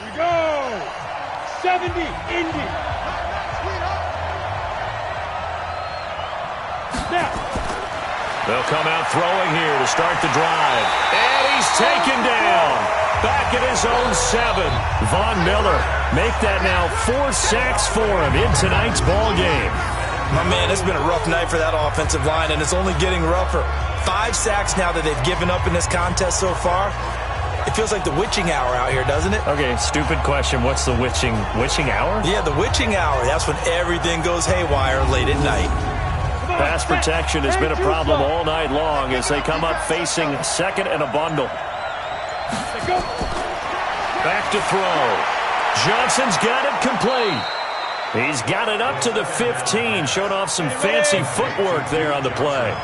We go! 70, Indy. Now. They'll come out throwing here to start the drive. And he's taken down. Back at his own 7. Von Miller make that now 4 sacks for him in tonight's ball game. My man, it's been a rough night for that offensive line, and it's only getting rougher. 5 sacks now that they've given up in this contest so far. It feels like the witching hour out here, doesn't it? Okay, stupid question. What's the witching hour? Yeah, the witching hour. That's when everything goes haywire late at night. Pass protection has been a problem all night long as they come up facing second and a bundle. Back to throw. Johnson's got it complete. He's got it up to the 15, showing off some fancy footwork there on the play.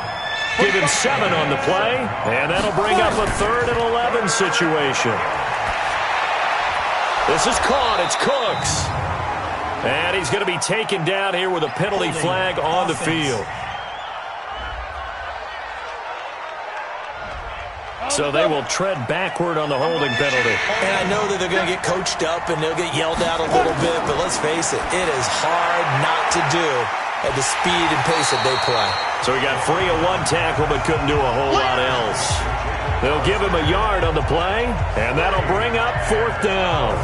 Give him 7 on the play, and that'll bring up a 3rd and 11 situation. This is caught. It's Cooks. And he's going to be taken down here with a penalty flag on the field. So they will tread backward on the holding penalty. And I know that they're going to get coached up and they'll get yelled at a little bit, but let's face it, it is hard not to do at the speed and pace that they play. So he got free of 1 tackle but couldn't do a whole lot else. They'll give him a yard on the play, and that'll bring up 4th down.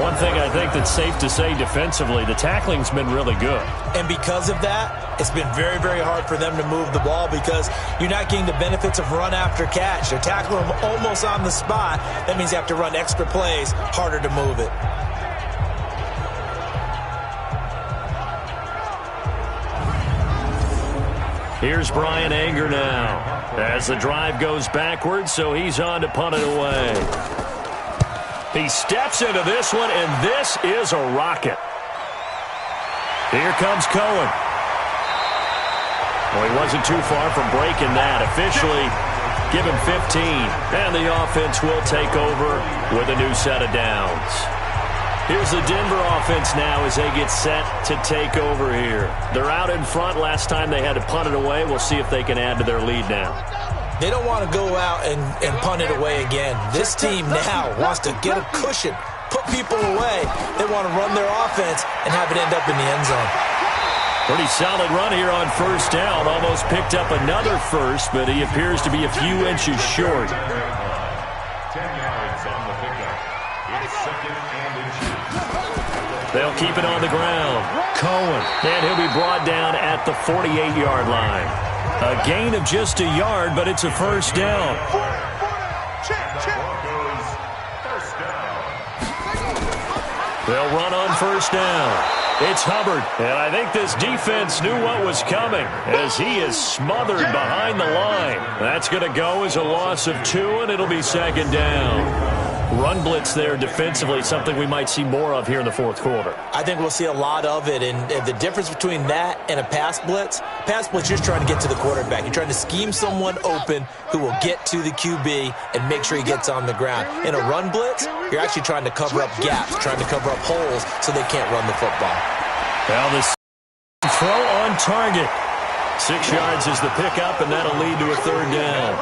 One thing I think that's safe to say defensively, the tackling's been really good. And because of that, it's been very, very hard for them to move the ball because you're not getting the benefits of run after catch. They're tackling them almost on the spot. That means you have to run extra plays, harder to move it. Here's Brian Anger now as the drive goes backwards, so he's on to punt it away. He steps into this one, and this is a rocket. Here comes Cohen. Well, he wasn't too far from breaking that. Officially, give him 15. And the offense will take over with a new set of downs. Here's the Denver offense now as they get set to take over here. They're out in front. Last time they had to punt it away. We'll see if they can add to their lead now. They don't want to go out and punt it away again. This team now wants to get a cushion put people away. They want to run their offense and have it end up in the end zone. Pretty solid run here on first down. Almost picked up another first, but he appears to be a few inches short. 10 yards on the pickup. It's second and inches. They'll keep it on the ground. Cohen, and he'll be brought down at the 48-yard line. A gain of just a yard, but it's a first down. Broncos, first down. They'll run on first down. It's Hubbard, and I think this defense knew what was coming as he is smothered behind the line. That's going to go as a loss of 2, and it'll be second down. Run blitz there defensively, something we might see more of here in the fourth quarter. I think we'll see a lot of it, and the difference between that and a pass blitz, you're just trying to get to the quarterback. You're trying to scheme someone open who will get to the QB and make sure he gets on the ground. In a run blitz, you're actually trying to cover up gaps, trying to cover up holes so they can't run the football. Well, this throw on target. 6 yards is the pickup, and that'll lead to a third down.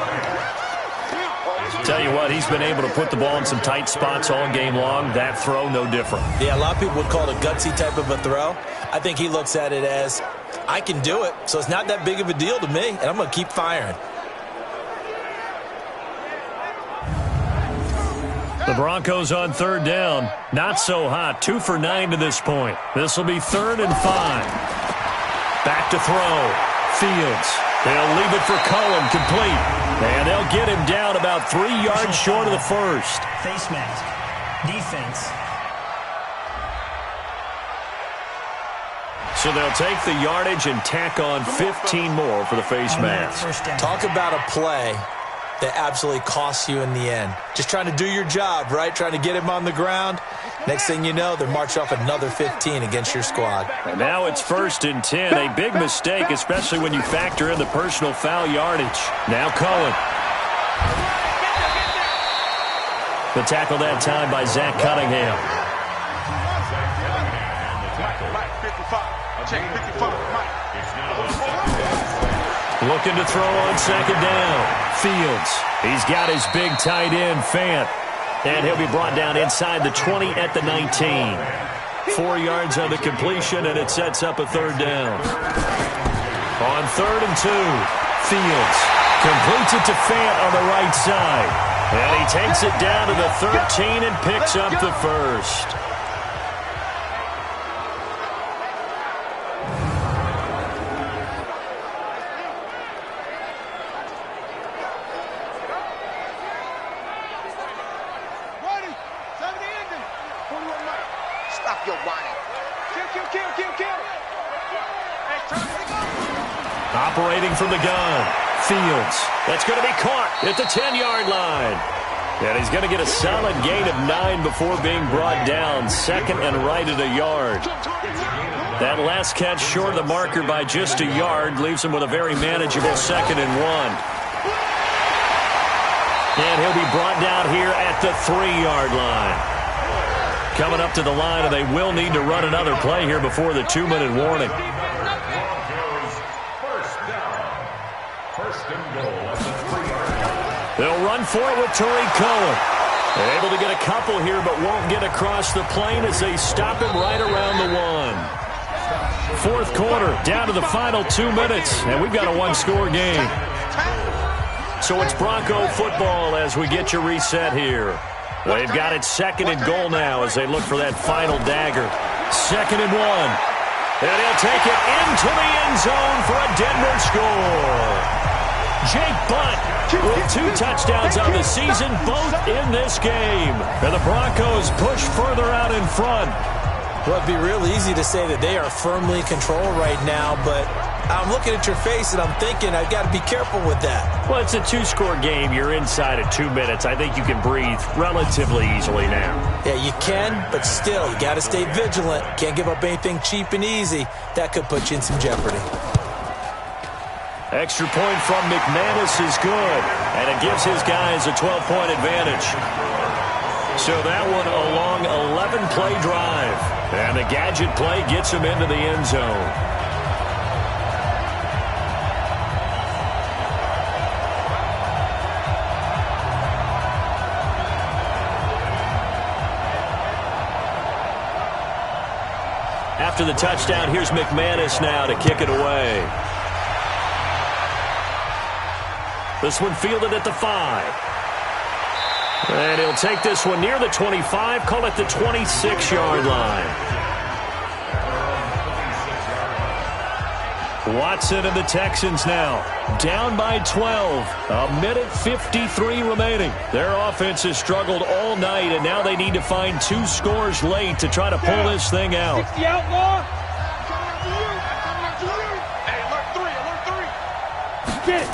Tell you what, he's been able to put the ball in some tight spots all game long. That throw, no different. Yeah, a lot of people would call it a gutsy type of a throw. I think he looks at it as, I can do it, so it's not that big of a deal to me, and I'm going to keep firing. The Broncos on third down. Not so hot. 2 for 9 to this point. This will be 3rd and 5. Back to throw. Fields. They'll leave it for Cohen, complete. And they'll get him down about 3 yards short of the first. Face mask. Defense. So they'll take the yardage and tack on 15 more for the face mask. Talk about a play that absolutely costs you in the end. Just trying to do your job, right? Trying to get him on the ground. Next thing you know, they're marching off another 15 against your squad. And now it's 1st and 10. A big mistake, especially when you factor in the personal foul yardage. Now Cohen. The tackle that time by Zach Cunningham. Looking to throw on second down. Fields. He's got his big tight end, Fant. And he'll be brought down inside the 20 at the 19. 4 yards on the completion, and it sets up a third down. On 3rd and 2, Fields completes it to Fant on the right side. And he takes it down to the 13 and picks up the first. Operating from the gun, Fields. That's going to be caught at the 10-yard line. And he's going to get a solid gain of 9 before being brought down. 2nd and right at a yard. That last catch short of the marker by just a yard leaves him with a very manageable 2nd and 1. And he'll be brought down here at the 3-yard line. Coming up to the line, and they will need to run another play here before the 2-minute warning. They'll run for it with Tariq Cohen. They're able to get a couple here, but won't get across the plane as they stop him right around the 1. 4th quarter, down to the final 2 minutes, and we've got a 1-score game. So it's Bronco football as we get you reset here. They've got it 2nd and goal now as they look for that final dagger. 2nd and 1. And he'll take it into the end zone for a Denver score. Jake Butt with 2 touchdowns on the season, both in this game. And the Broncos push further out in front. Well, it'd be real easy to say that they are firmly in control right now, but I'm looking at your face and I'm thinking I've got to be careful with that. Well, it's a 2-score game. You're inside of 2 minutes. I think you can breathe relatively easily now. Yeah, you can, but still, you got to stay vigilant. Can't give up anything cheap and easy. That could put you in some jeopardy. Extra point from McManus is good, and it gives his guys a 12-point advantage. So that one a long 11-play drive, and the gadget play gets him into the end zone. After the touchdown, here's McManus now to kick it away. This one fielded at the 5. And he'll take this one near the 25, call it the 26-yard line. Watson and the Texans now down by 12. A minute 53 remaining. Their offense has struggled all night, and now they need to find 2 scores late to try to pull this thing out. 60 outlaw. Get it.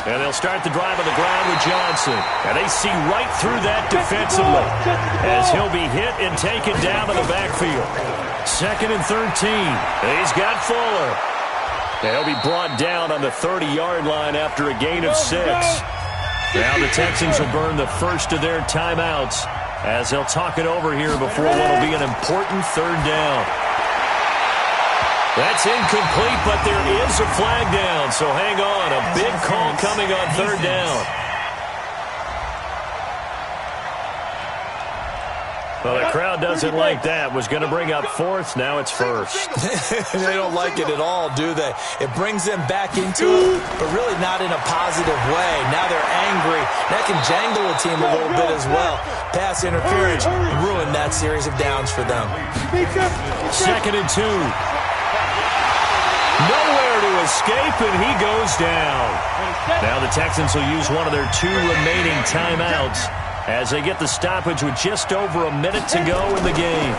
And they'll start the drive on the ground with Johnson. And they see right through that defensively as he'll be hit and taken down to the backfield. 2nd and 13. He's got Fuller. They'll be brought down on the 30-yard line after a gain of 6. Now the Texans will burn the first of their timeouts as they'll talk it over here before what will be an important 3rd down. That's incomplete, but there is a flag down, so hang on. A big call coming on 3rd down. Well, the crowd doesn't like that. Was going to bring up 4th. Now it's 1st. They don't like it at all, do they? It brings them back into it, but really not in a positive way. Now they're angry. That can jangle a team a little bit as well. Pass interference ruined that series of downs for them. 2nd and 2. Nowhere to escape, and he goes down. Now the Texans will use one of their 2 remaining timeouts as they get the stoppage with just over a minute to go in the game.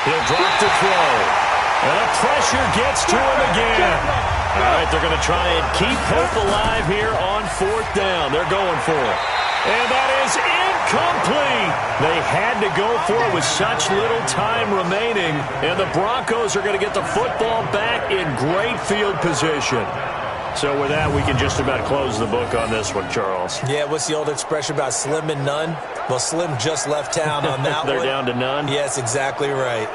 He'll drop to throw. And the pressure gets to him again. All right, they're going to try and keep hope alive here on 4th down. They're going for it. And that is incomplete. They had to go for it with such little time remaining. And the Broncos are going to get the football back in great field position. So with that, we can just about close the book on this one, Charles. Yeah, what's the old expression about slim and none? Well, Slim just left town on that They're one. down to none? Yes, exactly right.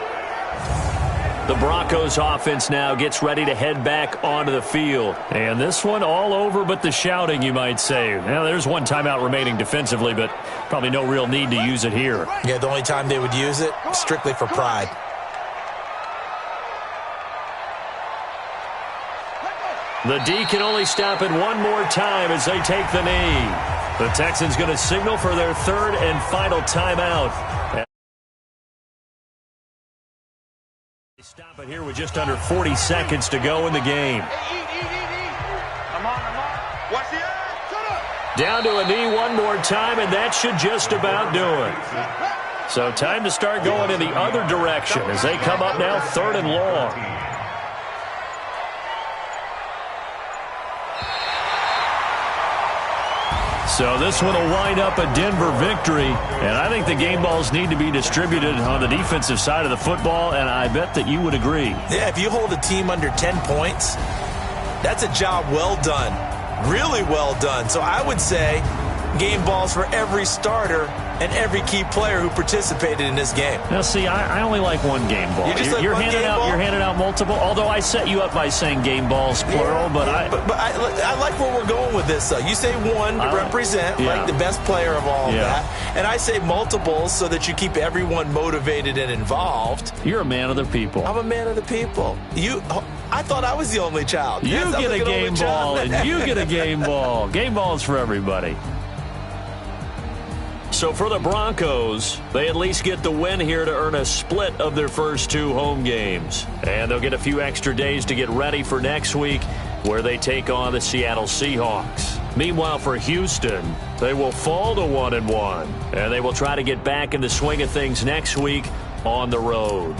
The Broncos offense now gets ready to head back onto the field. And this one all over but the shouting, you might say. Now, there's one timeout remaining defensively, but probably no real need to use it here. Yeah, the only time they would use it, strictly for pride. The D can only stop it one more time as they take the knee. The Texans going to signal for their 3rd and final timeout. They stop it here with just under 40 seconds to go in the game. Come on. Watch the eye. Down to a knee one more time, and that should just about do it. So time to start going in the other direction as they come up now 3rd and long. So this one will wind up a Denver victory, and I think the game balls need to be distributed on the defensive side of the football, and I bet that you would agree. Yeah, if you hold a team under 10 points, that's a job well done, really well done. So I would say game balls for every starter and every key player who participated in this game. Now, see, I only like one game ball. You're handing out multiple. Although I set you up by saying game balls plural, but I like where we're going with this. You say one to represent like the best player of all of that, and I say multiples so that you keep everyone motivated and involved. You're a man of the people. I'm a man of the people. I thought I was the only child. You get a game ball, and you get a game ball. Game balls for everybody. So for the Broncos, they at least get the win here to earn a split of their first 2 home games. And they'll get a few extra days to get ready for next week where they take on the Seattle Seahawks. Meanwhile, for Houston, they will fall to 1-1. And they will try to get back in the swing of things next week on the road.